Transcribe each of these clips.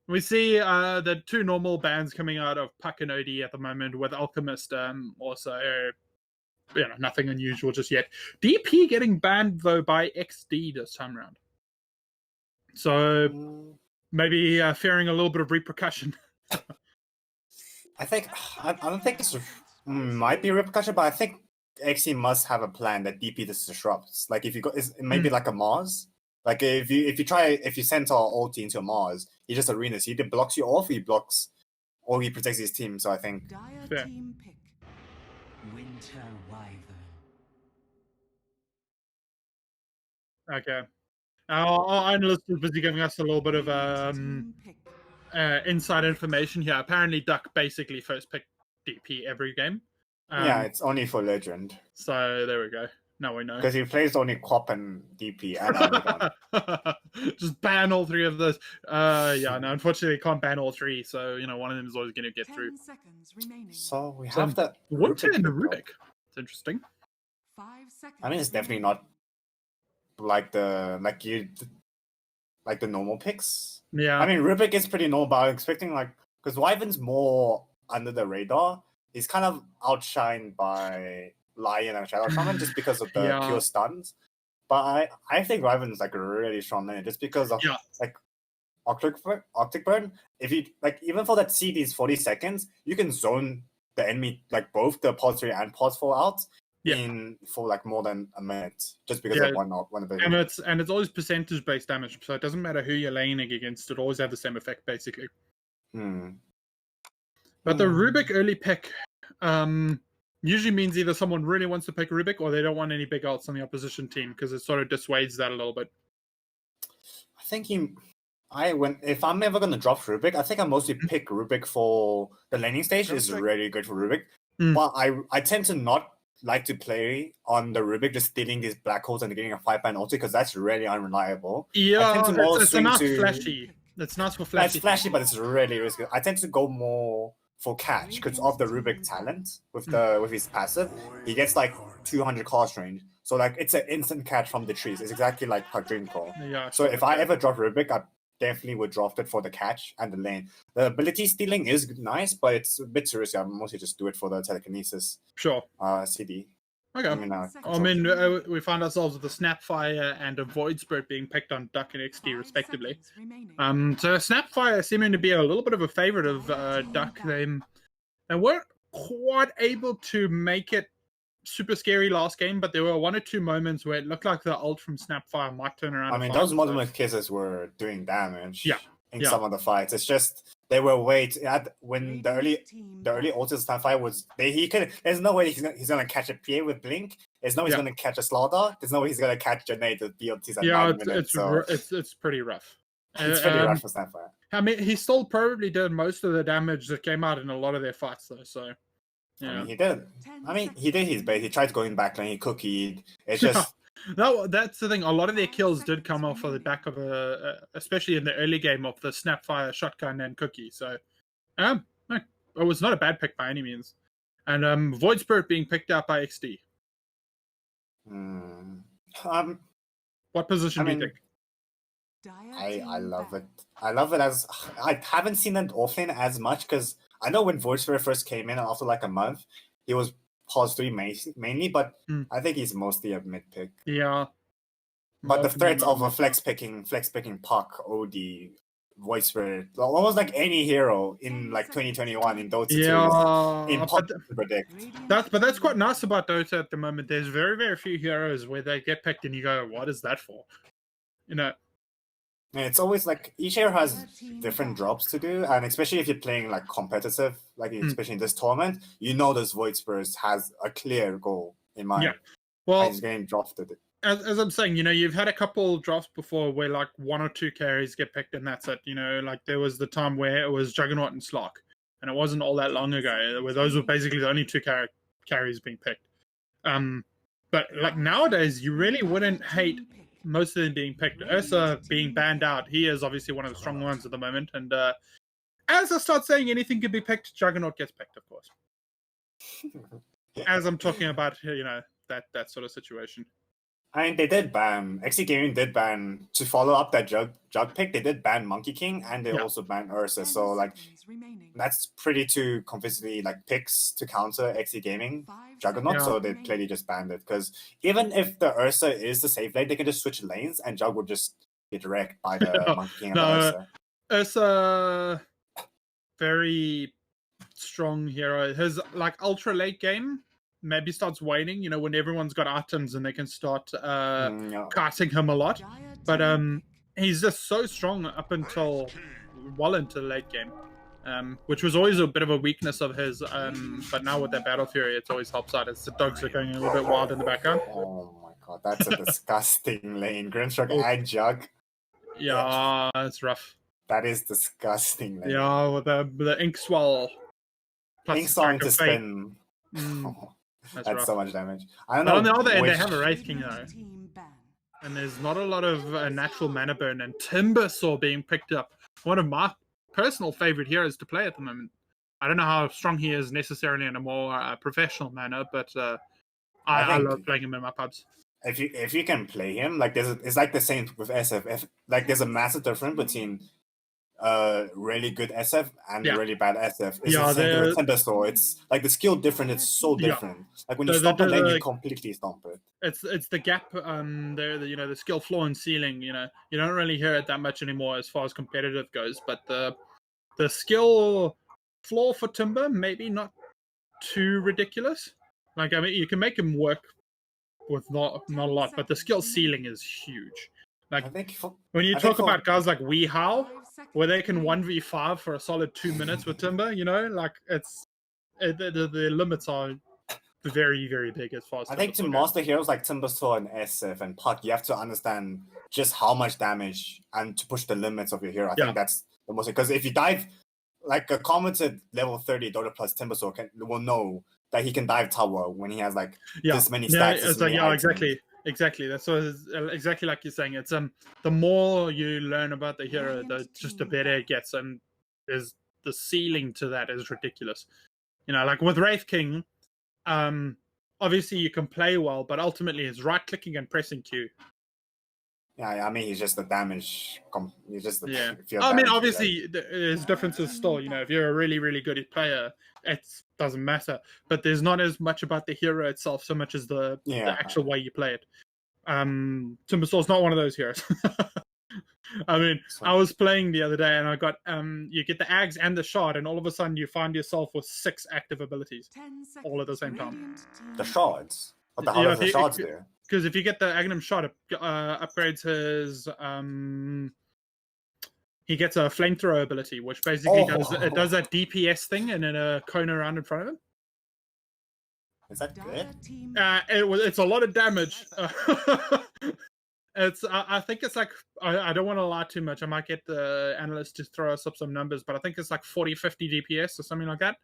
We see the two normal bans coming out of Puck and OD at the moment, with Alchemist also, nothing unusual just yet. DP getting banned though by Exdee this time around, so maybe fearing a little bit of repercussion. I don't think this might be a repercussion, but I think Exdee must have a plan that DP this disrupts. Like if you go, maybe like a Mars. Like if you send our ulti into a Mars, he just arenas. He either blocks you off, or he protects his team. So I think. Fair. Team pick. Winter Wyvern. Okay. Our analyst is busy giving us a little bit of inside information here. Apparently, Duck basically first picked DP every game. Yeah, it's only for Legend. So there we go. Now we know. Because he plays only Quap and DP and Underground. Just ban all three of those. No, unfortunately, can't ban all three. So, one of them is always going to get through. So we have the Winter and the Rubik. It's interesting. 5 seconds. I mean, it's definitely not like the normal picks. Yeah. I mean, Rubik is pretty normal, but I'm expecting because Wyvern's more under the radar. He's kind of outshined by Lion and Shadow Shaman just because of the pure stuns. But I think Wyvern's a really strong lane just because of Optic Burn. If you even for that CD's 40 seconds, you can zone the enemy both the pause 3 and pause 4 out in for more than a minute just because of one ability. And it's always percentage based damage, so it doesn't matter who you're laning against, it always have the same effect basically. But the Rubik early pick usually means either someone really wants to pick Rubik or they don't want any big ults on the opposition team, because it sort of dissuades that a little bit. I think if I'm ever going to drop Rubik, I think I mostly pick Rubik for the laning stage. Is really good for Rubik. But I tend to not like to play on the Rubik just stealing these black holes and getting a 5-man ulti, because that's really unreliable. Yeah, it's not flashy. It's not for flashy. It's flashy, but it's really risky. I tend to go more for catch because of the Rubik talent with his passive. He gets 200 cost range, so it's an instant catch from the trees. It's exactly like Puck Dream Call. Yeah. So if I ever drop Rubik, I definitely would draft it for the catch and the lane. The ability stealing is nice, but it's a bit too risky. I mostly just do it for the telekinesis. Sure. CD. Okay. We find ourselves with the Snapfire and a Void Spirit being picked on Duck and Exdee respectively. So Snapfire seeming to be a little bit of a favorite of Duck. They weren't quite able to make it super scary last game, but there were 1 or 2 moments where it looked like the ult from Snapfire might turn around. I mean, those multiple kisses were doing damage in some of the fights. It's just they were when the early ult of Snapfire was there's no way he's gonna catch a PA with Blink. There's no way he's gonna catch a Slaughter. There's no way he's gonna catch Janae to BLTs at 9 minutes. It's pretty rough. It's pretty rough for Snapfire. I mean, he still probably did most of the damage that came out in a lot of their fights, though. So, yeah. I mean, he did his best. He tried going back lane. He cookied. It's just no. That's the thing. A lot of their kills did come off of the back of especially in the early game, of the Snapfire, shotgun, and cookie. So, it was not a bad pick by any means. And Void Spirit being picked out by Exdee. What position do you think? I love it. I love it as I haven't seen it offlane as much because I know when Void Spirit first came in after a month, he was pause 3 mainly, but I think he's mostly a mid pick. Yeah. But the threat of a flex picking Puck, OD, Void Spirit, almost like any hero in 2021 in Dota 2 is impossible to predict. But that's quite nice about Dota at the moment. There's very, very few heroes where they get picked and you go, what is that for? It's always each hero has different drops to do, and especially if you're playing competitive, especially in this tournament, this Void Spirit has a clear goal in mind. Yeah. Well, he's getting drafted. As I'm saying, you've had a couple drafts before where 1 or 2 carries get picked and that's it. There was the time where it was Juggernaut and Slark, and it wasn't all that long ago where those were basically the only 2 carries being picked. But nowadays, you really wouldn't hate most of them being picked. Ursa being banned out, he is obviously one of the strong ones at the moment. And as I start saying anything can be picked, Juggernaut gets picked, of course. As I'm talking about, that sort of situation. I mean, they did ban Exdee Gaming did ban to follow up that jug pick. They did ban Monkey King and they Yeah. also banned Ursa. 10 So like seconds remaining. that's pretty two convincingly like picks to counter Exdee Gaming 5 Juggernaut. seconds So they remaining. clearly just banned it because even if the Ursa is the safe lane, they can just switch lanes and Jug would just get wrecked by the Monkey King and the No, Ursa. it's a very strong hero. His like ultra late game maybe starts waning, you know, when everyone's got items and they can start Yeah. casting him a lot. Dire But team pick. he's just so strong up until well into the late game. Which was always a bit of a weakness of his. But now with that Battle Fury, it always helps out as the dogs are going a little bit wild in the background. Oh my god, that's a disgusting lane. Grimstroke Oh. and Jug. Yeah, it's rough. That is disgusting lane. Yeah, with the ink swell. plus Ink starting Strike to of Fate. spin. That's That's rough. so much damage. I don't But know. on the other end, they which- have a Wraith King though. Team ban. And there's not a lot of natural mana burn, and Timbersaw being picked up. One of my personal favorite heroes to play at the moment. I don't know how strong he is necessarily in a more professional manner, but I think- love playing him in my pubs. If you can play him, like it's like the same with SF. Like there's a massive difference between really good SF and Yeah. really bad SF. It's Yeah, the same thing with the- Timbersaw. It's like the skill difference is so Yeah. different. Like when you The- stomp a the- lane, the- you completely stomp it. It's the gap there, you know, the skill floor and ceiling. You know, you don't really hear it that much anymore as far as competitive goes, but the skill floor for Timber maybe not too ridiculous. Like I mean, you can make him work with not a lot, but the skill ceiling is huge. Like I think when you I talk think for- about guys like Weehow, 5 seconds where they can remaining. 1v5 for a solid 2 minutes with Timber, you know, like the limits are very, very big as far as I think to Timbersaw goes. master heroes like Timbersaw and SF and Puck, you have to understand just how much damage and to push the limits of your hero. I Yeah. think that's the most, because if you dive like a commented level 30 Dota plus Timbersaw will know that he can dive tower when he has like this many stacks. this it's like, many yeah, items. exactly. That's what it's, exactly like you're saying. It's the more you learn about the hero, the better it gets, and there's the ceiling to that is ridiculous. You know, like with Wraith King, obviously you can play well, but ultimately it's right clicking and pressing Q. Yeah, I mean he's just the damage. He's just the Yeah. pure I mean, damage, obviously there's differences still. You know, if you're a really, really good player, it doesn't matter. But there's not as much about the hero itself, so much as the actual way you play it. Timbersaw's not one of those heroes. I mean, I was playing the other day and I got you get the Ags and the Shard, and all of a sudden you find yourself with 6 active abilities 10 all at the seconds. same time. Radiant team the shards. What the hell Yeah, does the if you- shards do? Because if you get the Agnum Shard, it upgrades his he gets a flamethrower ability, which basically does that DPS thing and then a cone around in front of him. Is that good? Dire team It's a lot of damage. I think it's like I don't want to lie too much. I might get the analyst to throw us up some numbers, but I think it's like 40-50 DPS or something like that,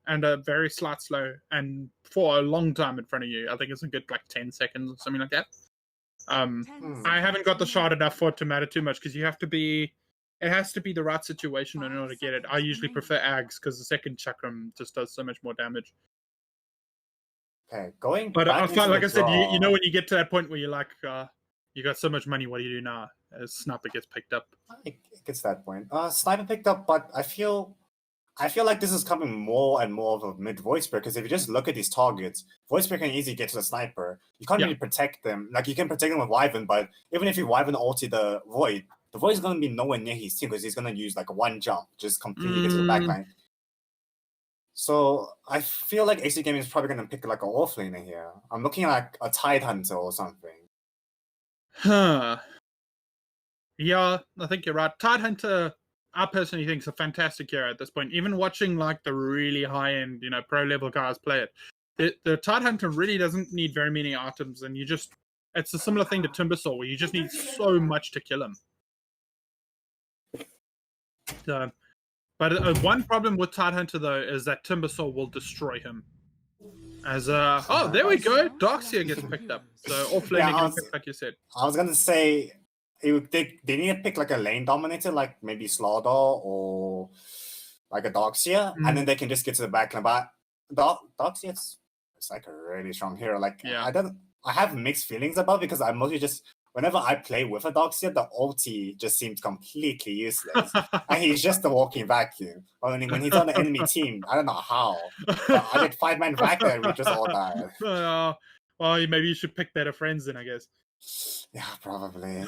and a very slight slow, and for a long time in front of you. I think it's a good like 10 seconds or something like that. 10 I haven't got the seconds shard remaining. enough for it to matter too much because it has to be the right situation in order to get it. I usually prefer Ags because the second chakram just does so much more damage. Okay, going. But back I into find, the like I said, you know draw. when you get to that point where you're like, you got so much money, what do you do now? As Sniper gets picked up. It gets to that point. Sniper picked up, but I feel like this is coming more and more of a mid voice break, because if you just look at these targets, voice break can easily get to the sniper. You can't Yeah. really protect them. Like you can protect them with Wyvern, but even if you Wyvern ulti the void is gonna be nowhere near his team because he's gonna use like one jump, just completely get to the backline. So I feel like AC Gaming is probably gonna pick like an offlaner here. I'm looking at a Tide Hunter or something. Huh. Yeah, I think you're right. Tidehunter, I personally think is a fantastic hero at this point. Even watching like the really high end, pro level guys play it, the Tidehunter really doesn't need very many items, and it's a similar thing to Timbersaw where you just need so much to kill him. But one problem with Tidehunter though is that Timbersaw will destroy him. There we go. Darkseer gets picked up. So offlaning Yeah, gets picked, like you said. I was gonna say they need to pick like a lane dominator, like maybe Slaughter or like a Darkseer, and then they can just get to the backline. But Darkseer, it's like a really strong hero. Like Yeah. I don't I have mixed feelings about because I mostly just whenever I play with a Doxia, the ulti just seems completely useless, and he's just a walking vacuum. When he's on the enemy team, I don't know how, but I did 5-man vac and we just all died. Well, maybe you should pick better friends then, I guess. Yeah, probably.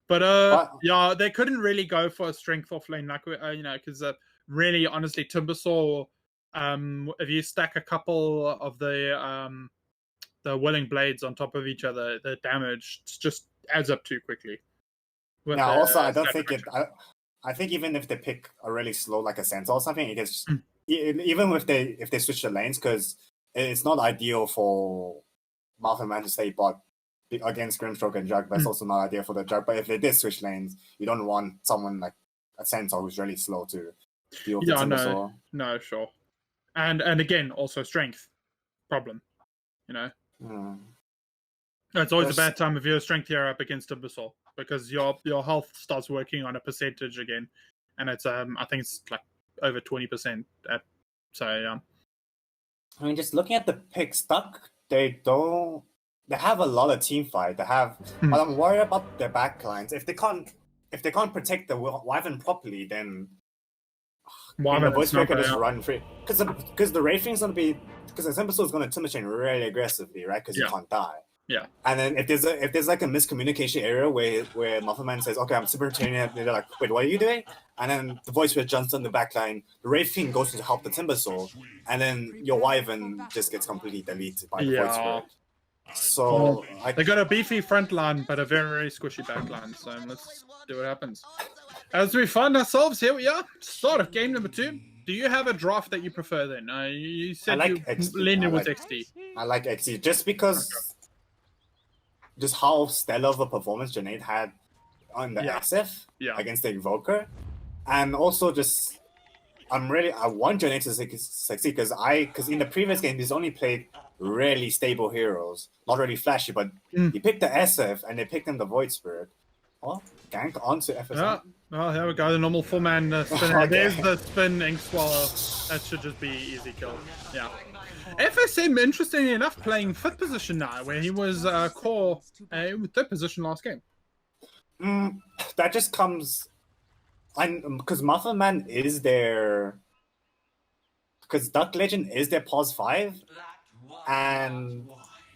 But yeah, they couldn't really go for a strength off lane, like because really, honestly, Timbersaw, if you stack a couple of the Willing Blades on top of each other, the damage just adds up too quickly. Yeah, also, I don't think I think even if they pick a really slow, like a Centaur or something, it gets even if they switch the lanes, because it's not ideal for Malphite to stay bot against Grimstroke and Jug, but it's also not ideal for the Jug. But if they did switch lanes, you don't want someone like a Centaur who's really slow to deal with the no, sure. And again, also strength problem, It's always a bad time if you're a strength hero up against Timbersaw, because your health starts working on a percentage again, and it's I think it's like over 20%. I mean, just looking at the picks, Duck, they have a lot of team fight. But I'm worried about their backlines. If they can't protect the Wyvern properly, then the voice breaker just run free. Because the Wraithing's gonna be the Timbersaw is gonna Timber Chain really aggressively, right? Because you can't die. Yeah. And then if there's like a miscommunication area where Muffin says, "Okay, I'm super training," and they're like, "Wait, what are you doing?" And then the voice breaker jumps on the backline. The Wraithing goes to help the Timbersaw, and then your Wyvern just gets completely deleted by the voice breaker. So they got a beefy front line, but a very, very squishy back line. So let's see what happens. As we find ourselves, here we are, start of game number 2. Do you have a draft that you prefer then? You said you leaned in with Exdee. I like Exdee just because just how stellar of a performance Janaid had on the SF against the Invoker. And also just I want Janaid to succeed because in the previous game he's only played really stable heroes. Not really flashy, but he picked the SF and they picked him the Void Spirit. Well, gank onto FSM. Oh, here we go. The normal 4-man spin. Okay. There's the spin Ink Swallow. That should just be easy kill. Yeah. FSM, interestingly enough, playing 5th position now, where he was core 3rd position last game. That just comes... Because Muffin Man is their... Because Duck Legend is their pos 5, and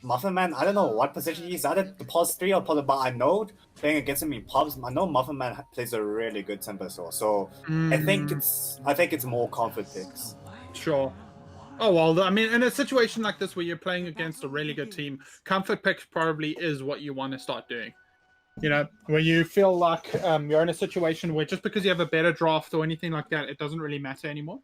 Muffin Man, I don't know what position he's at, the pos 3 or pos, but I know playing against him in pubs, I know Muffin Man plays a really good Timbersaw, so I think it's more comfort picks. Sure. Oh well, I mean, in a situation like this where you're playing against a really good team, comfort picks probably is what you want to start doing. Where you feel like you're in a situation where just because you have a better draft or anything like that, it doesn't really matter anymore.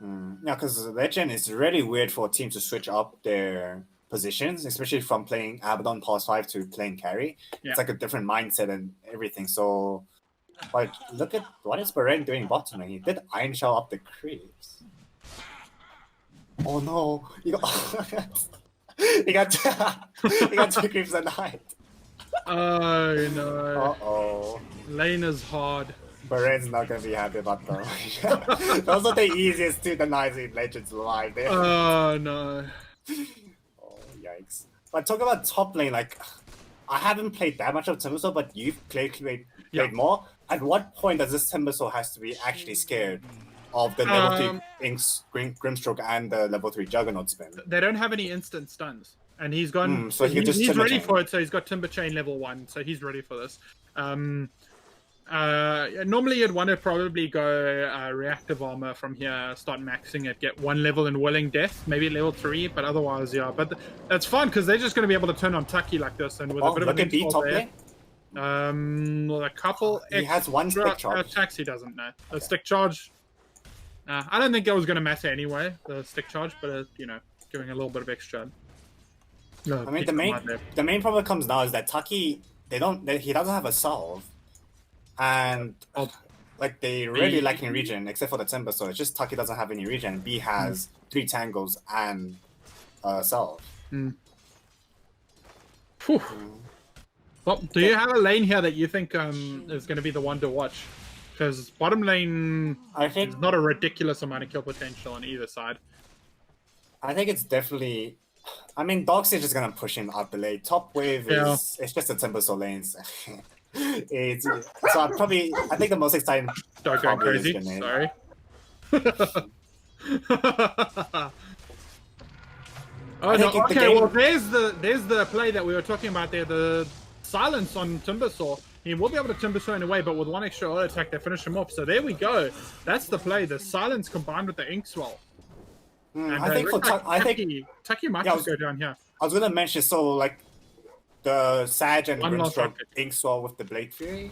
Yeah, because Legend is really weird for a team to switch up their positions, especially from playing Abaddon pos 5 to playing carry. Yeah. It's like a different mindset and everything. So, but look at what is Beren doing bottom lane. He did Iron Shell up the creeps. Oh no! He got 2 creeps a night. Oh no! Uh-oh. Lane is hard. Baren's not gonna be happy about them. Those are the easiest 2 denies in Legends live. Oh no! Oh yikes! But talk about top lane, like I haven't played that much of Timbersaw, but you've played more. At what point does this Timbersaw has to be actually scared of the level 3 Inks, Grimstroke and the level 3 Juggernaut spin? They don't have any instant stuns, and he's gone. So he's ready for it. So he's got Timber Chain level 1, so he's ready for this. Normally you'd want to probably go reactive armor from here, start maxing it, get 1 level in Willing Death, maybe level 3, but otherwise, yeah. But that's fun because they're just going to be able to turn on Tucky like this, and with a bit of a top lane. A couple. He has 1 stick charge. Attacks he doesn't know. The stick charge. I don't think it was going to matter anyway. The stick charge, but giving a little bit of extra. I mean, the main problem comes now is that Tucky he doesn't have a solve. And like they really lacking regen except for the Timber, so it's just Tucky doesn't have any regen. B has 3 tangles and salve. Well, do you have a lane here that you think is going to be the one to watch? Because bottom lane, I think, there's not a ridiculous amount of kill potential on either side. I think it's definitely I mean, Dogs is just gonna push him out the lane. Top wave Yeah. is it's just a Timber Soul lanes. It's so I think the most exciting Start going probably is crazy. Grenade. Sorry. Oh I no! think the Okay, game- well there's the play that we were talking about there. The silence on Timbersaw. He will be able to Timbersaw in a way, but with one extra auto attack, they finish him off. So there we go. That's the play. The silence combined with the ink swell. And, I think for looks like Tucky might Yeah, just go down here. I was gonna mention so like the Sag and One lost Grimstroke rocket. Ink Swell with the Blade Fury,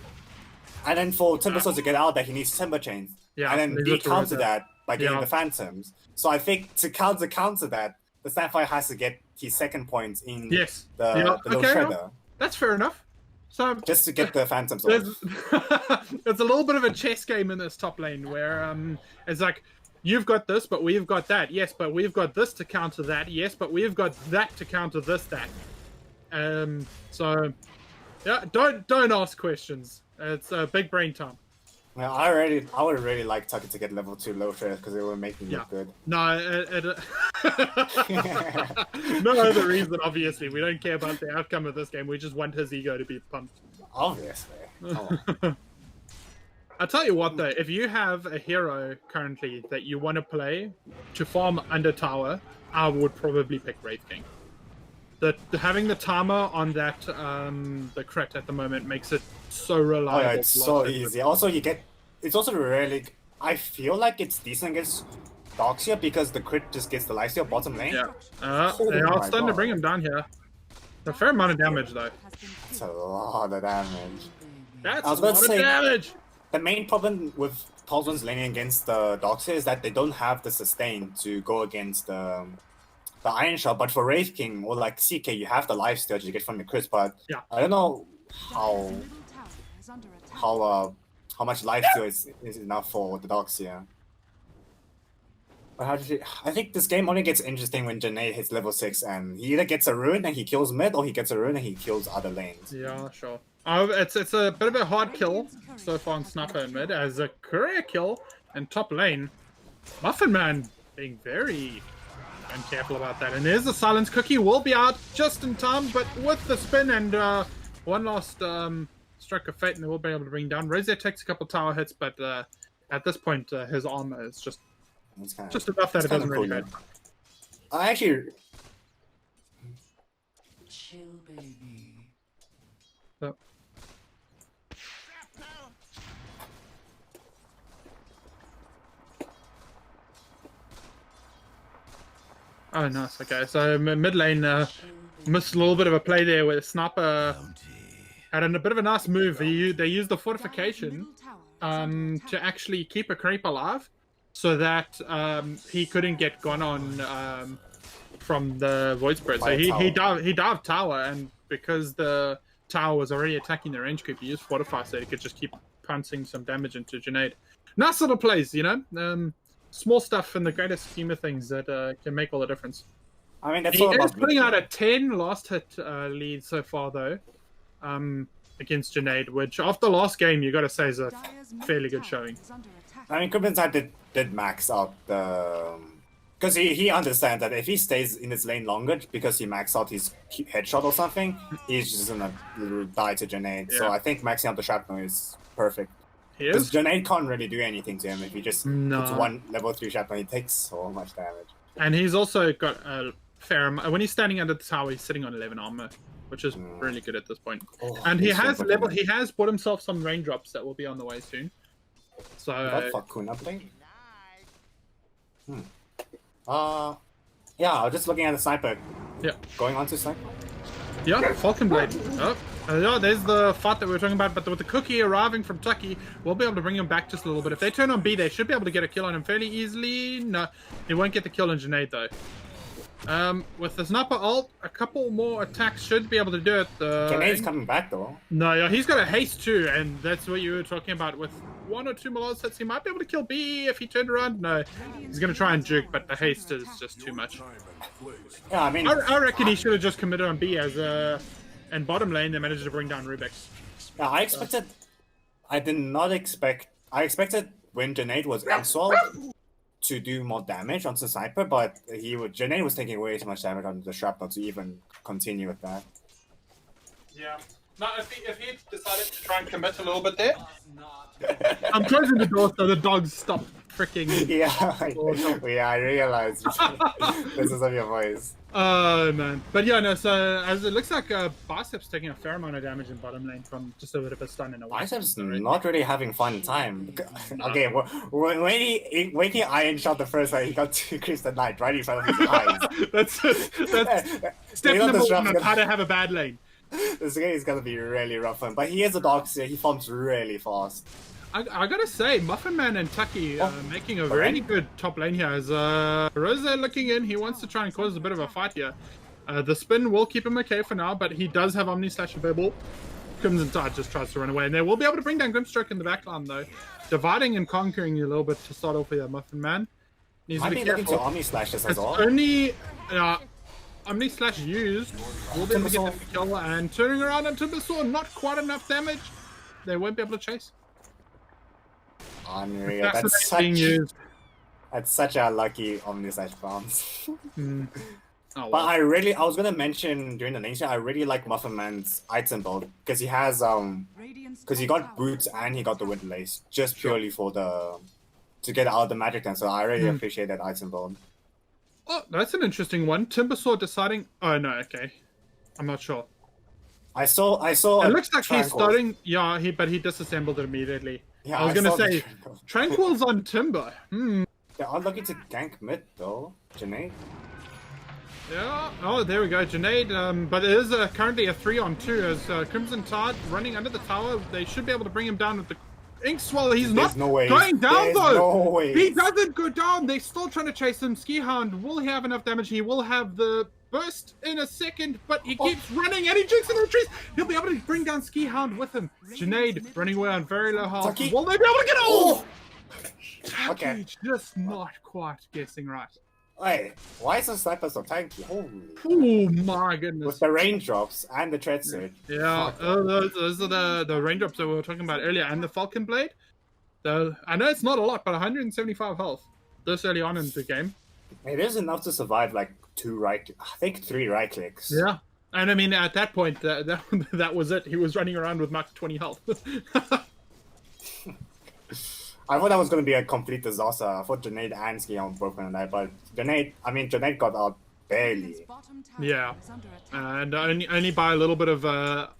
and then for Timbersaw to get out there, he needs Timber Chains. Yeah, and then leave B it to counter Rosa. that by getting Yeah. the Phantoms. So I think to counter that, the Sapphire has to get his second points in Yes. the Yeah, little okay, shredder That's fair enough. So just to get the Phantoms there's, off. it's a little bit of a chess game in this top lane where it's like you've got this, but we've got that. Yes, but we've got this to counter that. Yes, but we've got that to counter this. That. So yeah, don't ask questions. It's big brain time. Well, I would really like Tucker to get level 2 low shred because it would make me look good. No, no other reason. Obviously, we don't care about the outcome of this game. We just want his ego to be pumped. Obviously. Come on. I'll tell you what, though, if you have a hero currently that you want to play to farm under tower, I would probably pick Wraith King. Having the timer on that the crit at the moment makes it so reliable. Oh yeah, it's so easy. Also, it's also really. I feel like it's decent against Doxia because the crit just gets the lifesteal bottom lane. Yeah. Oh They are my starting to God. bring him down here. A fair amount of damage, though. It's a lot of damage. That's I was a about lot to of say- damage! The main problem with Paulson's laning against the Doxia is that they don't have the sustain to go against the Iron Shot. But for Wraith King or like CK, you have the lifesteal that you get from the crits. But Yeah. I don't know how much lifesteal is enough for the Doxia. But I think this game only gets interesting when Janae hits level 6 and he either gets a rune and he kills mid or he gets a rune and he kills other lanes. Yeah, sure. It's a bit of a hard kill so far on Sniper and mid as a career kill in top lane. Muffin Man being very careful about that. And there's the silence cookie. Will be out just in time, but with the spin and one last stroke of fate, and they will be able to bring down. Rosette takes a couple tower hits, but at this point, his armor is just enough that it doesn't really hurt. I actually. Chill, baby. So. Oh, nice. Okay, so mid lane missed a little bit of a play there where the Sniper had a bit of a nice move. They used the fortification to actually keep a creep alive so that he couldn't get gone on from the Void Spirit. So he dived tower, and because the tower was already attacking the range creep, he used Fortify so he could just keep punching some damage into Janaid. Nice little plays, you know? Small stuff in the greater scheme of things that can make all the difference. I mean, that's He all is about putting out a 10 last hit lead so far, though, against Janaid, which after the last game, you got to say is a fairly good showing. I mean, Crimson did max out the. Because he understands that if he stays in his lane longer because he maxed out his headshot or something, he's just gonna die to Janaid. So Yeah. I think maxing out the shrapnel is perfect. He Because is. Janaid can't really do anything to him if he just No. puts one level 3 shrapnel. He takes so much damage. And he's also got a fair amount. When he's standing under the tower, he's sitting on 11 armor, which is really good at this point. Oh, And he he's so has good. he has bought himself some raindrops that will be on the way soon. So That fuck Kuna play? Yeah, I was just looking at the sniper. yeah, Going on to sniper. yeah, Falcon Blade. Oh, yeah, there's the fight that we were talking about. But with the cookie arriving from Tucky, we'll be able to bring him back just a little bit. If they turn on B, they should be able to get a kill on him fairly easily. No, he won't get the kill on Janaid though. With the sniper ult, a couple more attacks should be able to do it. Janaid's coming back though. No, yeah, he's got a haste too, and that's what you were talking about. With one or two Malaz hits, he might be able to kill B if he turned around. No, he's going to try and juke, but the haste is just too much. Yeah, I mean, I reckon he should have just committed on B as and bottom lane they managed to bring down Rubik's. yeah, I expected. I did not expect. I expected when Janaid was Exalt to do more damage onto Sniper, but Janae was taking way too much damage on the shrapnel to even continue with that. Yeah. No, if he decided to try and commit a little bit there, Must not I'm closing the door so the dogs stop freaking. Yeah, I realized this is of your voice. Oh man, but yeah, no. So as it looks like Bicep's taking a fair amount of damage in bottom lane from just a bit of a stun in a way. Bicep's not really having fun time. Okay, when he iron shot the first time, he got 2 creeps at night right in front of his eyes. that's step number one of how to have a bad lane. This game is gonna be really rough for him, but he is a Darkseer. He farms really fast. I gotta say, Muffin Man and Tucky making a really good top lane here. As Rosa looking in, he wants to try and cause a bit of a fight here. The spin will keep him okay for now, but he does have Omni Slash available. Crimson Tide just tries to run away, and they will be able to bring down Grimstroke in the backline though, dividing and conquering you a little bit to start off with here. Muffin Man needs Might to be be looking careful. to Omni Slash this as It's well. only Omni Slash used. Will be able to get the kill, and turning around on Timbersaw, not quite enough damage. They won't be able to chase. Unreal. Being used. That's such a lucky Omni Slash bounce. Oh, But well. I was gonna mention during the nation, I really like Muffin Man's item build because he has because he got boots and he got the wind lace just purely for to get out of the magic dance. So I really appreciate that item build. Oh, that's an interesting one. Timbersaw deciding. Oh no, okay. I'm not sure. I saw. It looks like he's starting. Yeah, but he disassembled it immediately. Yeah, I was gonna saw the say Tranquil's on Timber. They are looking to gank mid though, Janae. Yeah. Oh, there we go, Junaid. But it is currently a 3-on-2 as Crimson Tide running under the tower. They should be able to bring him down with the Ink Swallow. He's not no way. going down There's though. no way. He doesn't go down. They're still trying to chase him. Ski Hound will have enough damage. He will have the burst in a second, but he keeps running and he jinks in the trees. He'll be able to bring down Ski Hound with him. Junaid running away on very low health. Tucky? Will they be able to get it? Oh! Okay. Just not quite guessing right. Wait, why is the sniper so tanky? Holy. Oh my goodness. With the raindrops and the tread surge. Yeah, those are the raindrops that we were talking about earlier, and the Falcon Blade. So I know it's not a lot, but 175 health this early on in the game. It is enough to survive like 3 right clicks. Yeah, and I mean at that point, that was it. He was running around with max 20 health. I thought that was going to be a complete disaster. I thought Junaid and Skion both on that, but Junaid got out barely. Yeah, and only by a little bit of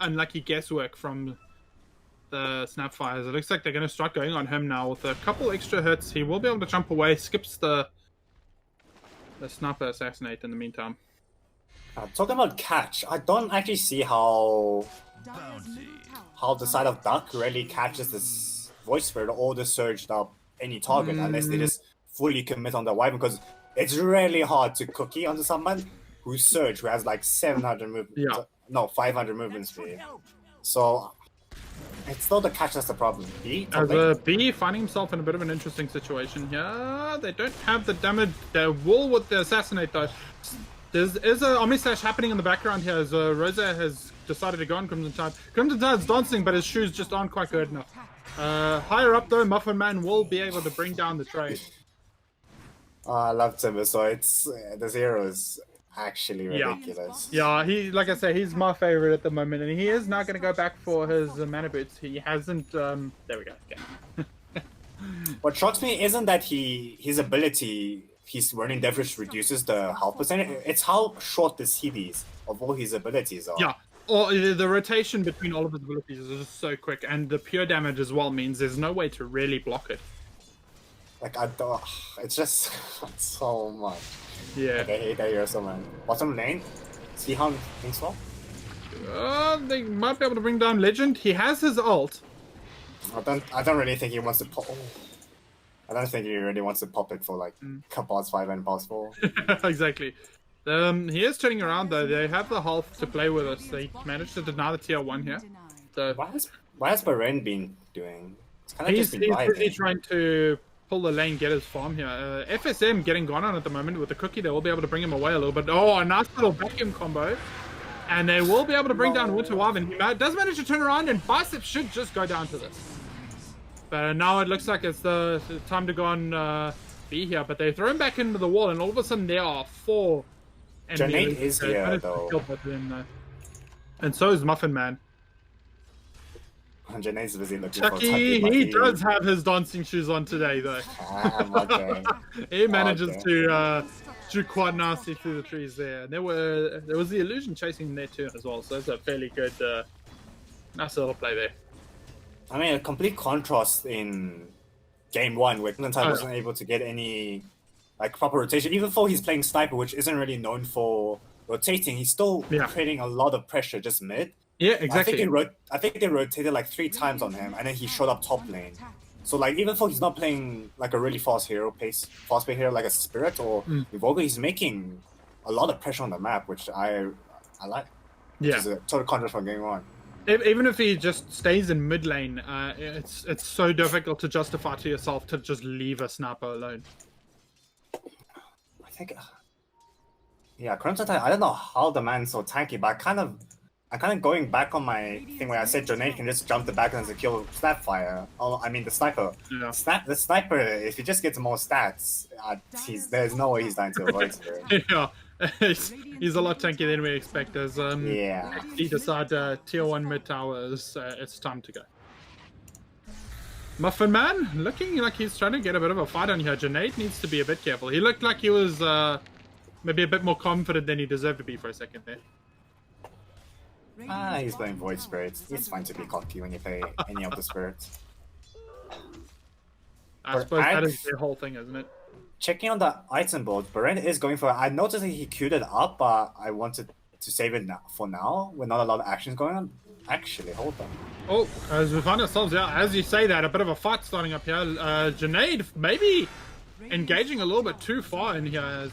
unlucky guesswork from the Snapfires. It looks like they're going to start going on him now with a couple extra hits. He will be able to jump away, skips the Sniper Assassinate in the meantime. Talking about catch, I don't actually see how the side of Duck really catches this Voice Spirit or the Surged up any target unless they just fully commit on the Wyvern, because it's really hard to cookie onto someone who's Surge, who has like 700 movement. Yeah. No, 500 movement speed. So it's not the catch that's the problem. B, As B finding himself in a bit of an interesting situation here. They don't have the damage. They will with the Assassinate though. There's a Omni Slash happening in the background here as Rosa has decided to go on Crimson Tide. Crimson Tide's dancing, but his shoes just aren't quite good enough. Higher up though, Muffin Man will be able to bring down the trade. I love Timber, so it's this hero is actually ridiculous. Yeah, like I say, he's my favorite at the moment, and he is now going to go back for his mana boots. He hasn't. There we go. Okay. What shocks me isn't that his ability, his running damage reduces the health percentage. It's how short the CDs of all his abilities are. Yeah. Or the rotation between all of his abilities is just so quick, and the pure damage as well means there's no way to really block it. Like it's just so much. Yeah. Like, I hate that hero so much. Bottom lane, see how things fall. They might be able to bring down Legend. He has his ult. I don't really think he wants to pop. I don't think he really wants to pop it for like boss 5 and boss 4. Exactly. He is turning around though. They have the health to play with us. They managed to deny the tier 1 here. So Why has Baren been doing? It's kind of he's just been busy vibing. trying to pull the lane, get his farm here. FSM getting gone on at the moment with the cookie. They will be able to bring him away a little bit. Oh, a nice little vacuum combo. And they will be able to bring down Winter Wyvern. He does manage to turn around, and Bicep should just go down to this. But now it looks like it's the time to go on be here, but they throw him back into the wall, and all of a sudden there are 4 Janaid is here, managed to though. kill both of them, though. And so is Muffin Man. And Janaid's busy looking for Chucky, Tucky he Mucky. does have his dancing shoes on today, though. Okay. He manages Okay. to do quite nicely through the trees there. And there was the illusion chasing him there too as well, so that's a fairly good, nice little play there. I mean, a complete contrast in game 1 where Clementine Oh. wasn't able to get any like proper rotation. Even though he's playing sniper, which isn't really known for rotating, he's still Yeah. creating a lot of pressure just mid. Yeah, exactly. I think they rotated like 3 times on him, and then he showed up top lane. So like even though he's not playing like a really fast pace hero like a Spirit or Evoker, he's making a lot of pressure on the map, which I like. Yeah. Which is a total contrast from game 1. Even if he just stays in mid lane, it's so difficult to justify to yourself to just leave a sniper alone. I think, yeah, Crimson Tide, I don't know how the man's so tanky, but I'm kind of going back on my thing where I said Jonade can just jump the back and kill Snapfire. Oh, I mean the sniper. Yeah. The sniper, if he just gets more stats, there's no way he's dying to avoid it. Yeah, he's a lot tankier than we expect. As Yeah. he decide tier 1 mid tower is it's time to go. Muffin Man looking like he's trying to get a bit of a fight on here. Janaid needs to be a bit careful. He looked like he was maybe a bit more confident than he deserved to be for a second there. He's playing Void Spirits. It's fine to be cocky when you play any of the spirits. I suppose that is the whole thing, isn't it? Checking on the item board, Beren is going for it. I noticed that he queued it up, but I wanted to save it for now, with not a lot of actions going on. Actually, hold on. Oh, as we find ourselves out, as you say that, a bit of a fight starting up here. Janaid maybe engaging a little bit too far in here as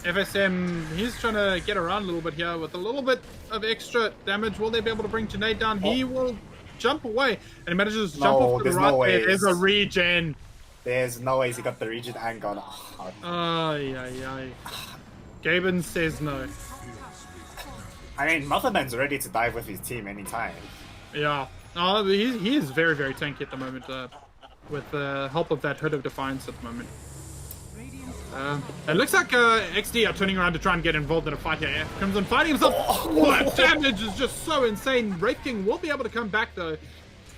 FSM, he's trying to get around a little bit here with a little bit of extra damage. Will they be able to bring Janaid down? He will jump away and he manages to jump off to the right. There's a regen. There's no ways he got the regen and gone. Ay, ay, ay. Gaben says no. I mean, Motherman's ready to dive with his team anytime. Yeah. He is very, very tanky at the moment with the help of that Hood of Defiance at the moment. It looks like Exdee are turning around to try and get involved in a fight here. Crimson fighting himself. Oh, that damage is just so insane. Wraith King will be able to come back though.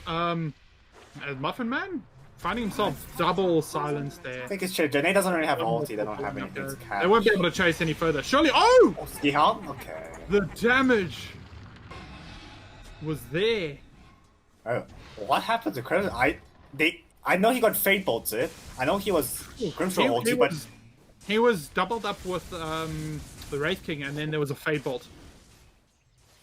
As Muffin Man finding himself double silenced there. I think it's true. Janae doesn't really have ulti. They don't have anything to catch. They won't be able to chase any further. Surely. Oh! Ski helm? Okay. The damage was there. Oh, what happened to Crimson? I know he got Fate bolted. I know he was Crimson ulti, but he was doubled up with the Wraith King, and then there was a Fade Bolt.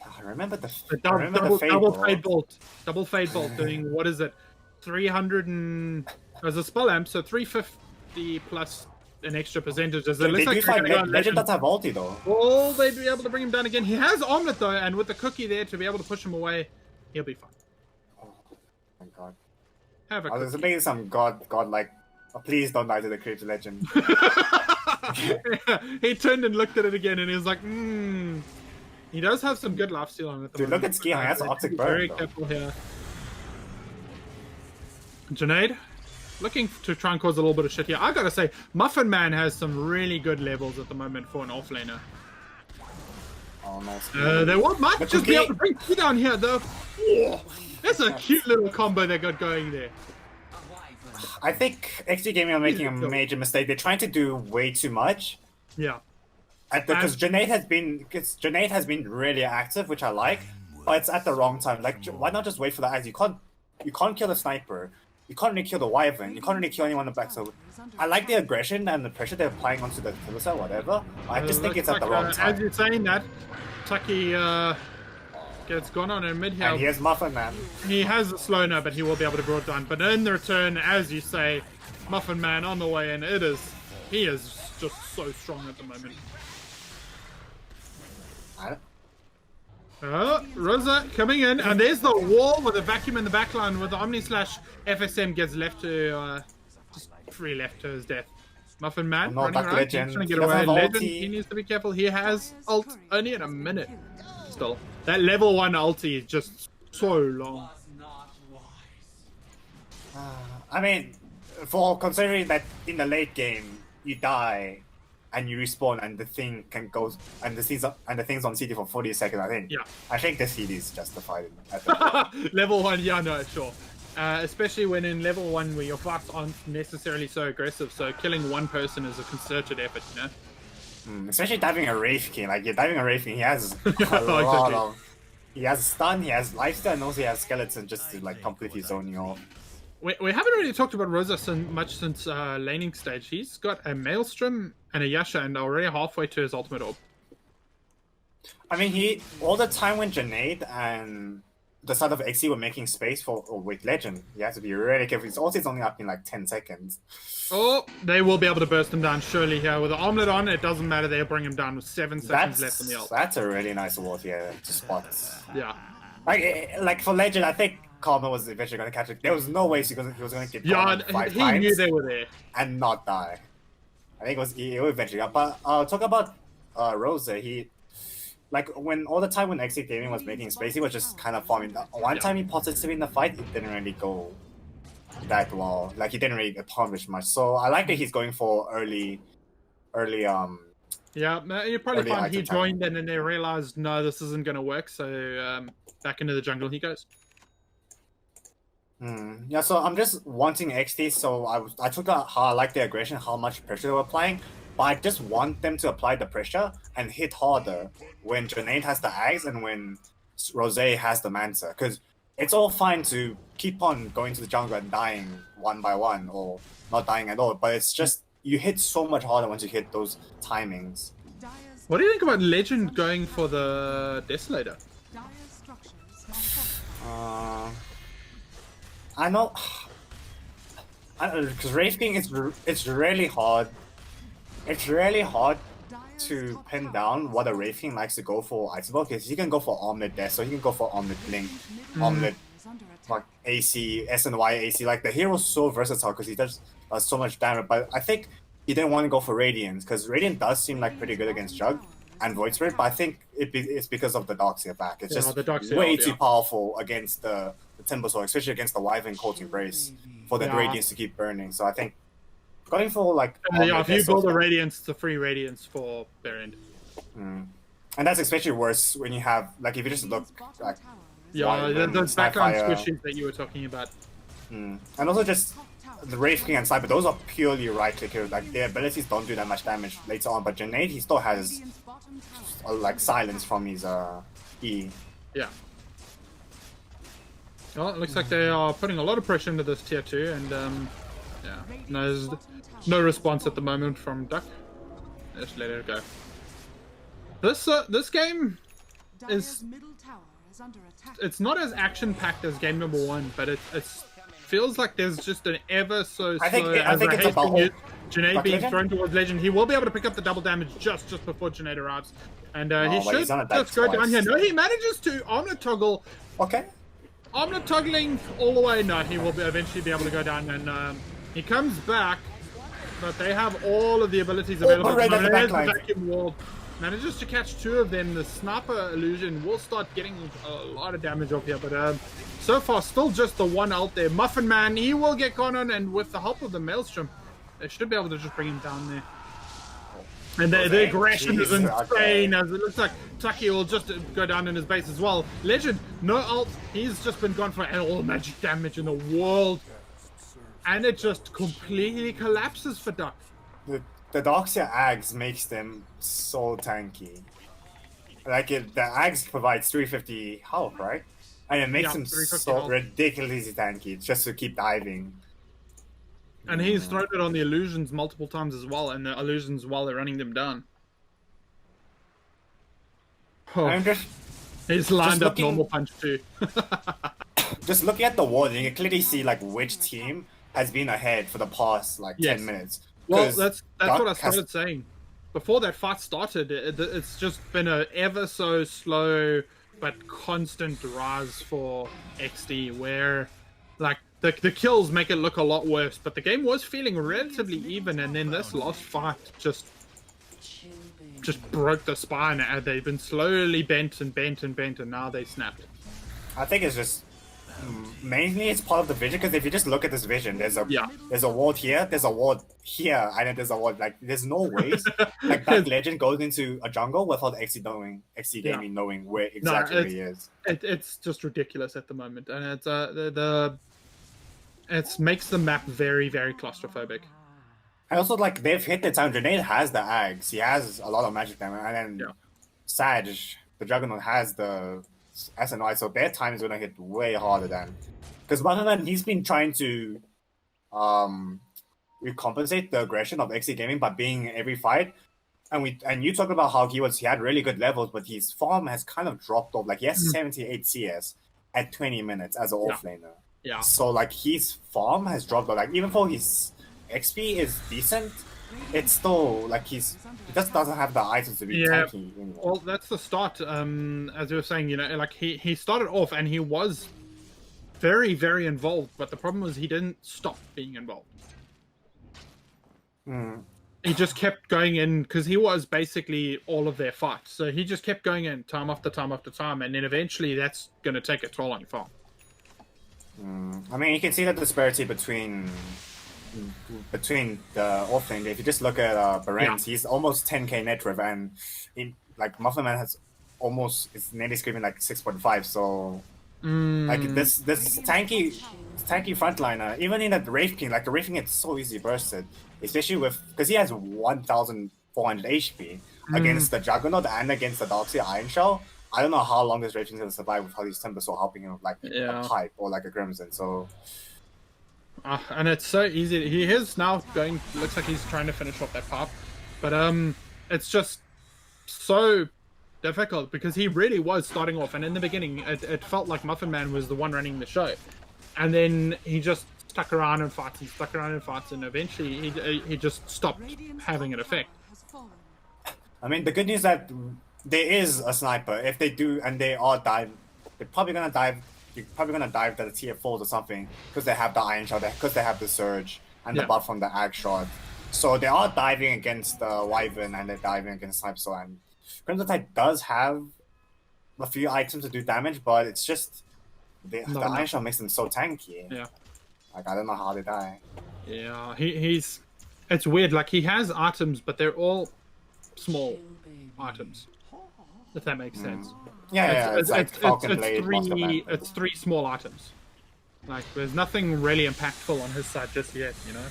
I remember the Fade Bolt. Double Fade Bolt doing, what is it? 300 and... As a spell amp, so 350 plus an extra percentage. It looks like Legend doesn't have ulti though. Will they be able to bring him down again? He has Armlet though, and with the cookie there to be able to push him away, he'll be fine. Oh my god. Have a I was cookie. thinking some god like, oh, please don't die to the Creature Legend. He turned and looked at it again, and he was like, He does have some good lifesteal on it. Dude, look at Ski, that's Optic Burn. Very though. careful here. Janaid, looking to try and cause a little bit of shit here. I gotta say, Muffin Man has some really good levels at the moment for an offlaner. Oh no. They might But just be Cookie- able to bring Ski down here, though. Oh, that's a cute little combo they got going there. I think XD Gaming are making a major mistake. They're trying to do way too much. Yeah. Because Janaid has been really active, which I like, but it's at the wrong time. Like, why not just wait for the ads? You can't kill the sniper. You can't really kill the Wyvern. You can't really kill anyone in the back. So I like the aggression and the pressure they're applying onto the killer cell, whatever. I just think it's at the wrong time. As you're saying that, Tucky gets gone on in mid here. And here's Muffin Man. He has a slow now, but he will be able to draw it down. But in the return, as you say, Muffin Man on the way in. He is just so strong at the moment. Rosa coming in, and there's the wall with a vacuum in the backline with the Omni Slash. FSM gets left to just free left to his death. Muffin Man No, running back around, Legend. he's trying to He get doesn't away. have Legend, ulti. he needs to be careful. He has ult only in a minute. Still, that level 1 ulti is just so long. I mean, for considering that in the late game you die and you respawn and the thing can go and the thing's on CD for 40 seconds. I think the CD is justified at the Level 1, yeah, no, sure. Especially when in level 1 where your fights aren't necessarily so aggressive, so killing one person is a concerted effort, you know? Especially diving a Wraith King. Like, you're diving a Wraith King, he has a lot of... He has stun, he has lifesteal, and also he has skeleton just to like completely zone you off. We haven't really talked about Rosa much since laning stage. He's got a Maelstrom and a Yasha and already halfway to his ultimate orb. I mean, all the time when Janaid and the side of Exdee were making space for with Legend, he has to be really careful. His ult is only up in like 10 seconds. Oh, they will be able to burst him down surely here. With the armlet on, it doesn't matter. They'll bring him down with 7 seconds left on the ult. That's a really nice ward here to spot. Yeah. Like for Legend, I think Karma was eventually going to catch it. There was no way he was going to get yeah, five he times knew they were there and not die. I think he will eventually. But talk about Rosa. Like when Exdee Gaming was making space, he was just kind of farming. One time he participated in the fight, it didn't really go that well. Like he didn't really accomplish much. So I like that he's going for early. Yeah, you probably find he joined time. and then they realized no, this isn't going to work. So back into the jungle he goes. Yeah, so I'm just wanting Exdee. So I took out how I like the aggression, how much pressure they were applying. But I just want them to apply the pressure and hit harder when Janaid has the Axe and when Rosé has the Manta. Because it's all fine to keep on going to the jungle and dying one by one or not dying at all. But it's just, you hit so much harder once you hit those timings. What do you think about Legend going for the Desolator? I know, because Wraith King it's really hard. It's really hard to pin down what a Wraith King likes to go for Iceberg, because he can go for Omelette Death, so he can go for Omelette Blink, Omelette like AC, SNY AC. Like the hero's so versatile because he does so much damage. But I think he didn't want to go for Radiance because Radiant does seem like pretty good against Jug and Void Spirit, but I think it's because of the Darkseer back. It's just way too powerful against the Timbersaw, especially against the Wyvern Cold Embrace for the Radiance to keep burning. So I think going for like if you build a Radiance, it's a free Radiance for their end. And that's especially worse when you have like if you just look like those background squishes that you were talking about. And also just the Wraith King and Sniper, those are purely right clickers. Like their abilities don't do that much damage later on, but Janaid he still has like silence from his E. Yeah. Well, it looks like they are putting a lot of pressure into this tier 2, and yeah, no response at the moment from Duck. Just let it go. This game is it's not as action packed as game number 1, but it feels like there's just an ever so slow. I think it's about Janaid being thrown towards Legend. He will be able to pick up the double damage just before Janaid arrives, and he should just go down here. No, he manages to Omelette toggle. Okay. Omelette toggling all the way. No, he will eventually be able to go down, and he comes back, but they have all of the abilities available. Right at the back line. Vacuum wall. Manages to catch 2 of them. The sniper illusion will start getting a lot of damage off here, but so far still just the one out there. Muffin Man, he will get gone on, and with the help of the Maelstrom, they should be able to just bring him down there. And the aggression is insane, as it looks like Tucky will just go down in his base as well. Legend, no ult, he's just been gone for all the magic damage in the world. And it just completely collapses for Duck. The Darkseer Ags makes them so tanky. Like the Ags provides 350 health, right? And it makes them so health. Ridiculously tanky just to keep diving. And he's thrown it on the illusions multiple times as well, and the illusions while they're running them down. Oh, he's lined up normal punch too. Just looking at the wall, you can clearly see like which team has been ahead for the past like 10 minutes. Well, that's what I started saying. Before that fight started, it's just been a ever so slow but constant rise for Exdee, where like the kills make it look a lot worse, but the game was feeling relatively even, and then this last fight just broke the spine. They've been slowly bent and bent and bent, and now they snapped. I think it's just mainly it's part of the vision, because if you just look at this vision, there's a ward here, there's a ward here, and then there's a ward, like, there's no ways like that legend goes into a jungle without Exdee Gaming knowing where exactly where he is. It's just ridiculous at the moment, and it's it makes the map very, very claustrophobic. And also, like, they've hit the time. Grenade has the Ags, he has a lot of magic damage, and then Sag, the Juggernaut, has the SNY, so their time is gonna hit way harder than, because Muffin, he's been trying to recompensate the aggression of Exdee Gaming by being in every fight, and you talked about how he had really good levels, but his farm has kind of dropped off. Like, he has 78 CS at 20 minutes as an offlaner. Yeah. So like his farm has dropped off. Like, even though his XP is decent, it's still like he just doesn't have the items to be tanky anymore. Well, that's the start. As you were saying, you know, like he started off and he was very, very involved, but the problem was he didn't stop being involved. He just kept going in because he was basically all of their fights. So he just kept going in time after time after time, and then eventually that's going to take a toll on your farm. I mean, you can see the disparity between the offlane. If you just look at Baren's, he's almost 10k net worth, and like Muffin Man has almost, it's nearly screaming like 6.5. So like this tanky frontliner, even in that Wraith King, like the Wraith King, it's so easy bursted, especially because he has 1,400 HP against the Juggernaut and against the DUC Iron Shell. I don't know how long this Wraith King is gonna survive with all these Timbers so helping him with like a pipe or like a Crimson. So and it's so easy. He is now going. Looks like he's trying to finish off that pipe, but it's just so difficult because he really was starting off, and in the beginning, it felt like Muffin Man was the one running the show, and then he just stuck around and fights and eventually he just stopped having an effect. I mean, the good news is that there is a sniper. If they do, and they are dive, they're probably gonna dive. You're probably gonna dive to the tier 4s or something because they have the Iron Shot, because they have the Surge and the buff from the Ag Shot. So they are diving against the Wyvern and they're diving against Sniper. So, and Crimson Tide does have a few items to do damage, but it's just the Iron Shot makes them so tanky. Yeah. Like, I don't know how they die. Yeah, he's. It's weird. Like, he has items, but they're all small items. If that makes sense. It's like Falcon Blade, it's three small items. Like, there's nothing really impactful on his side just yet, you know.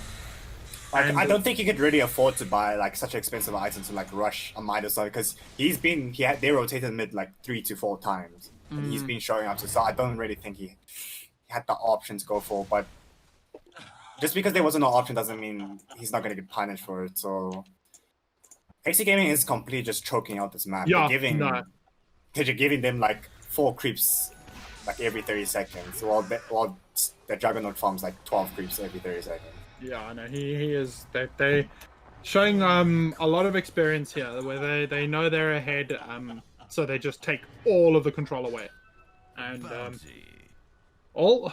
Like, I don't think he could really afford to buy like such expensive items to like rush a Midas side, because they rotated mid like 3 to 4 times, and he's been showing up. So I don't really think he had the option to go for. But just because there wasn't no option doesn't mean he's not gonna get punished for it. So Exdee Gaming is completely just choking out this map. Yeah, they're giving them like 4 creeps like every 30 seconds, while the Juggernaut farms like 12 creeps every 30 seconds. Yeah, I know. He is. They showing a lot of experience here, where they know they're ahead. So they just take all of the control away, and all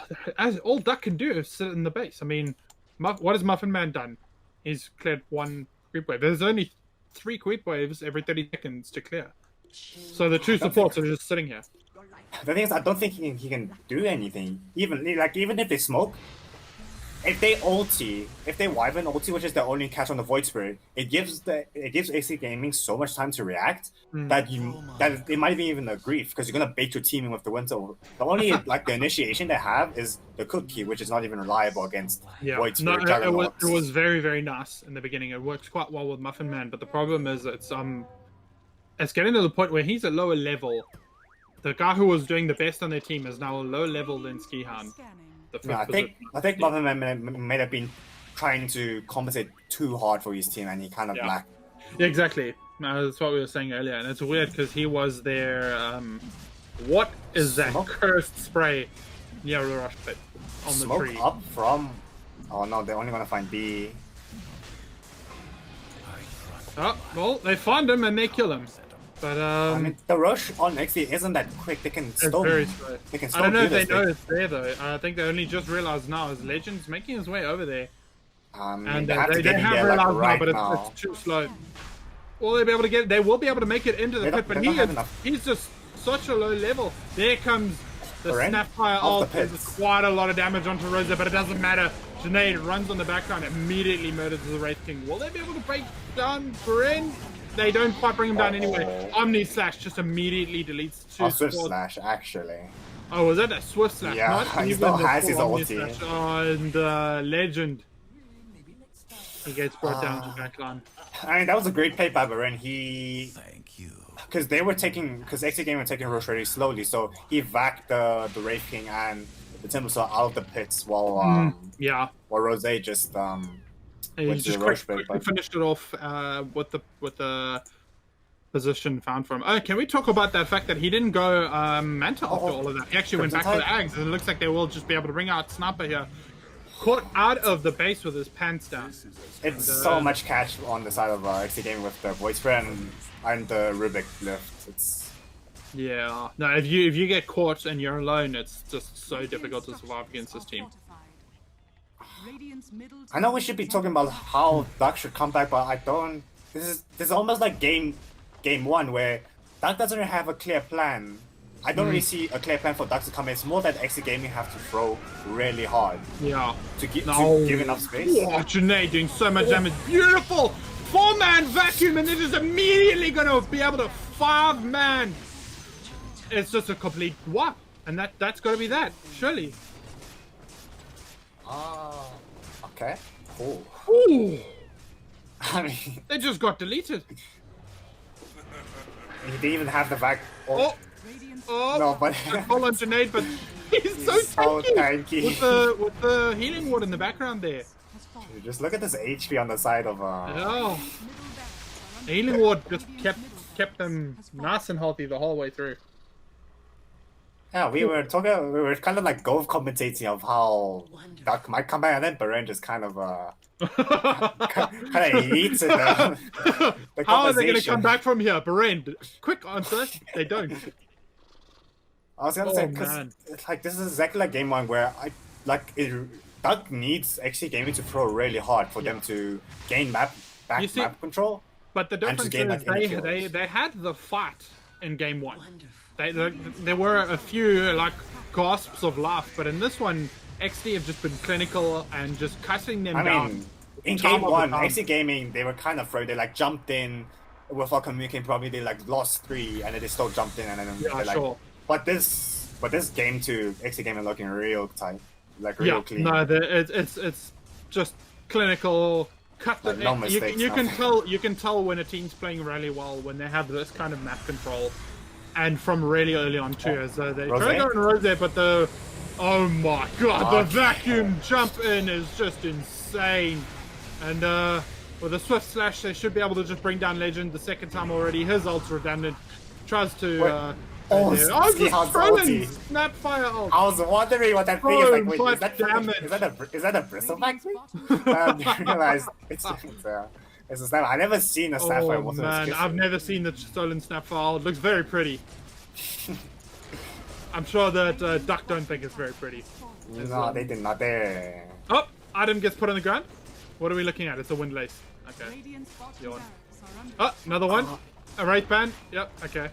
Duck can do is sit in the base. I mean, what has Muffin Man done? He's cleared 1 creep wave. There's only 3 creep waves every 30 seconds to clear. So the 2 supports are just sitting here. The thing is, I don't think he can do anything. Even if they smoke, if they Wyvern ulti, which is the only catch on the Void Spirit, it gives Exdee Gaming so much time to react that it might be even a grief, because you're gonna bait your team in with the Winter. The only like the initiation they have is the cookie, which is not even reliable against Void Spirit. No, it was very, very nice in the beginning. It works quite well with Muffin Man, but the problem is it's getting to the point where he's a lower level. The guy who was doing the best on their team is now a lower level than Skihan. I think Muffin Man may have been trying to compensate too hard for his team, and he kind of lacked. Yeah, exactly. That's what we were saying earlier, and it's weird because he was there. What is that cursed spray near the rush pit on the Smoke tree? Up from? Oh no, they're only gonna find B. Oh well, they find him and they kill him. But I mean, the rush on Exdee isn't that quick. They can still. Very slow. They can still I don't know if do they know it's there though. I think they only just realized now as Legend's making his way over there. And they have to have get in there like realized right now, but now. it's too slow. Will they be able to get? They will be able to make it into the pit, but he's just such a low level. There comes The Alright. Snapfire Off the ult does pits. quite a lot of damage onto Rosa, but it doesn't matter. Janae runs on the background, immediately murders the Wraith King. Will they be able to break down Bryn? They don't quite bring him down anyway. Omni Slash just immediately deletes two Oh, Swift squads. Slash, actually. Oh, was that a Swift Slash? Yeah, Not he even still the has his full Omni ulti. Slash. Oh, and Legend. He gets brought down to backline. I mean, that was a great play by Baron. Thank you. Because Exdee Game were taking Roche really slowly, so he vacked the Wraith King and the Timbersaw out of the pits while Yeah. while Rose just He went to just the Roche quickly pit. But finished it off with the position found for him. Oh, can we talk about that fact that he didn't go Manta after all of that? He actually went back to the Ags, and it looks like they will just be able to bring out Sniper here. Caught out of the base with his pants down. it's so much catch on the side of Exdee Game with the voice friend and the Rubik lift. It's Yeah. No, if you get caught and you're alone, it's just so difficult to survive against this team. I know we should be talking about how Duck should come back, but I don't. This is almost like game one where Duck doesn't really have a clear plan. I don't really see a clear plan for Duck to come in. It's more that Exdee Gaming have to throw really hard Yeah. to give enough space. Oh, Janae doing so much damage. Beautiful! 4-man vacuum, and it is immediately going to be able to 5-man. It's just a complete wipe. And that's got to be that, surely. Okay. Cool. Ooh! I mean, They just got deleted. he didn't even have the back. Oh! Oh! No, but Hold on, Janae, but he's so so tanky. tanky. With the healing ward in the background there. Just look at this HP on the side of Oh. The healing ward just kept them nice and healthy the whole way through. Yeah, we were kind of like golf commentating of how Duck might come back, and then Baren just kind of kind of eats it. The How are they going to conversation. come back from here? Bahrain, quick answer. They don't. I was gonna Oh, say because man. like this is exactly like game one where Duck needs Exdee Gaming to throw really hard for them to gain map You see- control. But the And to difference gain is back any kills. they had the fight in game one. There were a few like gasps of life, but in this one, XD have just been clinical and just cutting them I down. mean, in time game over one, time. Exdee Gaming they were kind of afraid. They like jumped in without communicating. Probably they like lost 3, and then they still jumped in, and then Yeah, they, like. sure. But this game too, Exdee Gaming looking real tight, like real Yeah, clean. no, it's just clinical. Cut the, Like, no you mistakes, can nothing. you can tell when a team's playing really well when they have this kind of map control, and from really early on too, as though they try to go in Rose, but the oh my god, the vacuum jump in is just insane, and with a swift slash they should be able to just bring down Legend the second time already. His ult's redundant, tries to Skihan's ulti. Snapfire ult. I was wondering what that thing is like. Wait, much damage. is that a bristleback thing? I didn't realize it's a snap. I never seen a snapfire. Oh man, I've never seen the stolen Snapfire. It looks very pretty. I'm sure that Duck don't think it's very pretty. No, they did not. There. Oh, item gets put on the ground. What are we looking at? It's a windlace. Okay. Yawn. Oh, another one. A Wraith band. Yep. Okay.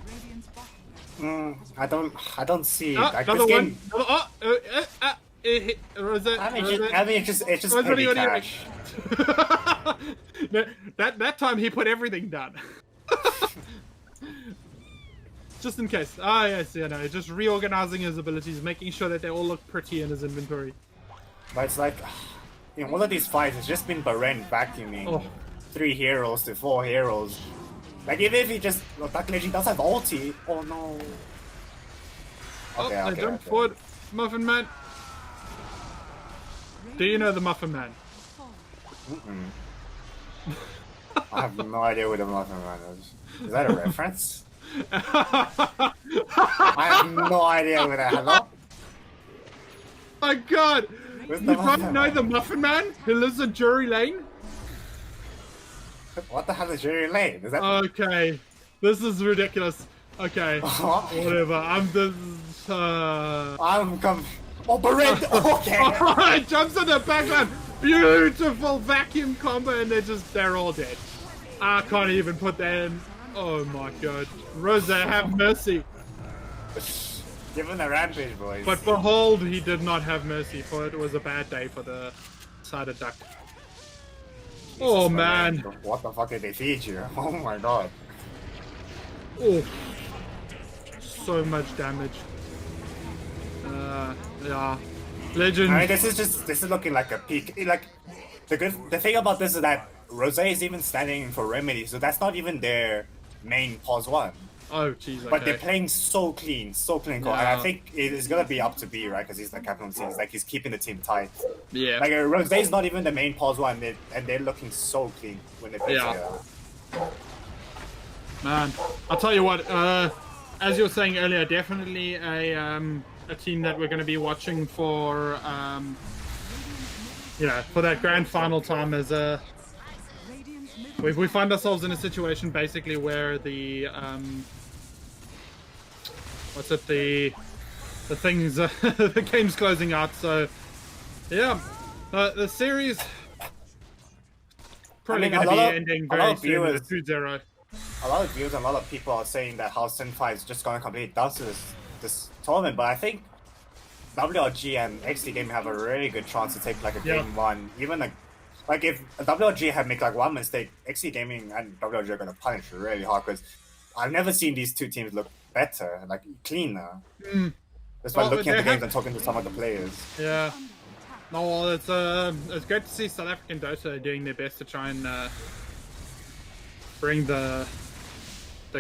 I don't see. Oh, Like, another this one. game, Rosette. I mean, it's just What petty do you- cash. that time he put everything down. Just in case. Ah, yes, yeah, no. Just reorganizing his abilities, making sure that they all look pretty in his inventory. But it's like, in one of these fights, it's just been Baren vacuuming Oh. 3 heroes to 4 heroes. Like, even if he just, Dark Legend does have ulti. Oh no. Okay, I okay, jump okay. forward, Muffin Man. Do you know the Muffin Man? I have no idea what the Muffin Man is. Is that a reference? I have no idea what that hello? My God! Where's You the don't Muffin know Man? the Muffin Man who lives in Drury Lane? What the hell is Jerry Lane? Is that Okay, this is ridiculous. Okay, whatever. I'm the. I'm come. Oh, Baren! Okay! Alright, jumps in the background. Beautiful vacuum combo, and they're all dead. I can't even put that in. Oh my God, Rosa, have mercy. Give him a rampage, boys. But behold, he did not have mercy, for it was a bad day for the sided duck. Oh man. What the fuck did they feed you? Oh my god. Oh, so much damage. Yeah. Legend. I mean, this is looking like a peak. Like the thing about this is that Rose is even standing for Remedy, so that's not even their main pause one. Oh jeez. Okay. But they're playing so clean, and I think it's gonna be up to B, right? Because he's the captain of the team. It's like he's keeping the team tight. Yeah. Like Rose is not even the main pause one, and they're looking so clean when they play together. Man, I'll tell you what. As you were saying earlier, definitely a team that we're going to be watching for. For that grand final time as we find ourselves in a situation basically where the the things the game's closing out. So yeah, the series probably going to be ending very soon with 2-0. A lot of viewers and a lot of people are saying that how Sin 5 is just going to completely dust this tournament, but I think WLG and Exdee game have a really good chance to take like a game one. Even like if WLG had make like one mistake, Exdee Gaming and WLG are gonna punish really hard because I've never seen these two teams look better, like cleaner. Just by looking at the games and talking to some of the players. Yeah. No, well, it's great to see South African Dota doing their best to try and bring the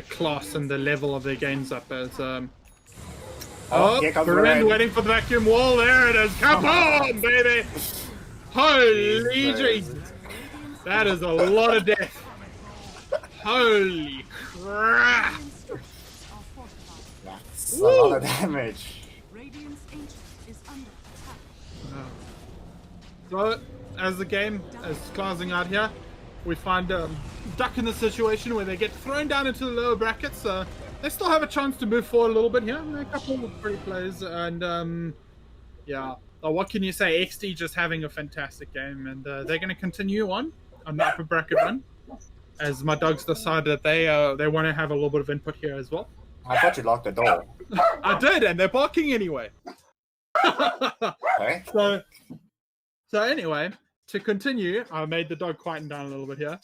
class and the level of their games up as here comes Barin waiting for the vacuum wall. There it is. Come on, baby. Holy jeez. That is a lot of death. Holy crap. That's a lot of damage. So, as the game is closing out here, we find Duck in the situation where they get thrown down into the lower brackets. They still have a chance to move forward a little bit here. A couple of pretty plays, and yeah. What can you say? Exdee just having a fantastic game, and they're going to continue on the upper bracket run. As my dogs decide that they want to have a little bit of input here as well. I thought you locked the door. I did, and they're barking anyway. Okay. So anyway, to continue, I made the dog quieten down a little bit here.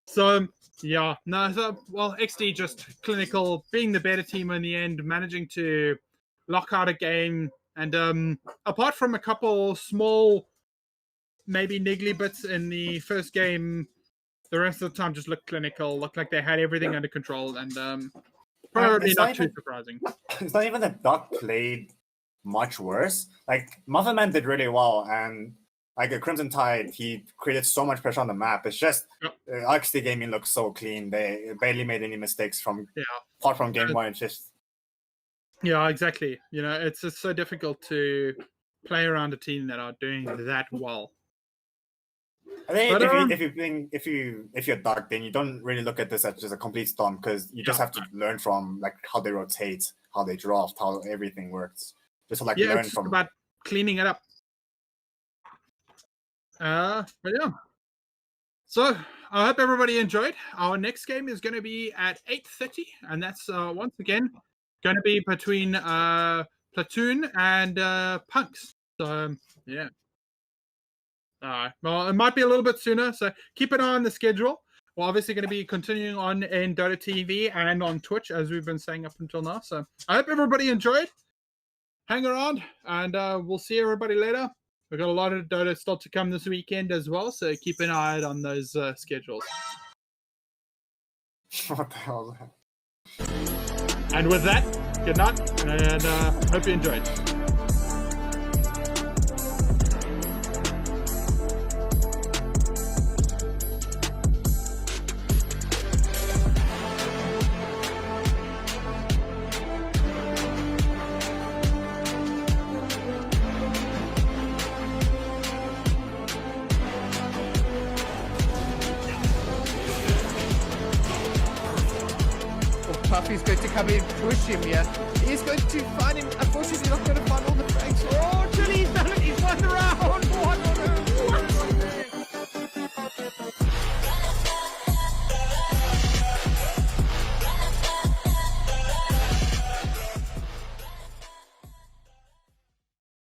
So Exdee just clinical, being the better team in the end, managing to lock out a game, and apart from a couple small, maybe niggly bits in the first game, the rest of the time just looked clinical, looked like they had everything under control, and probably not too surprising. It's not even that Duck played much worse. Like Muffin did really well, and like a Crimson Tide, he created so much pressure on the map. It's just Exdee Gaming looks so clean. They barely made any mistakes apart from game one. It's just exactly. It's just so difficult to play around a team that are doing that well. I think if you're Duck, then you don't really look at this as just a complete storm because you just have to learn from like how they rotate, how they draft, how everything works. Just to, learn it's from about cleaning it up. But yeah. So I hope everybody enjoyed. Our next game is going to be at 8:30, and that's once again going to be between Platoon and Punks. So yeah. Well, it might be a little bit sooner, so keep an eye on the schedule. We're obviously going to be continuing on in Dota TV and on Twitch, as we've been saying up until now. So I hope everybody enjoyed. Hang around, and we'll see everybody later. We've got a lot of Dota still to come this weekend as well, so keep an eye out on those schedules. What the hell? And with that, good night, and hope you enjoyed. Puffy's going to come in, push him here. He's going to find him. Unfortunately, not going to find all the frags. Oh!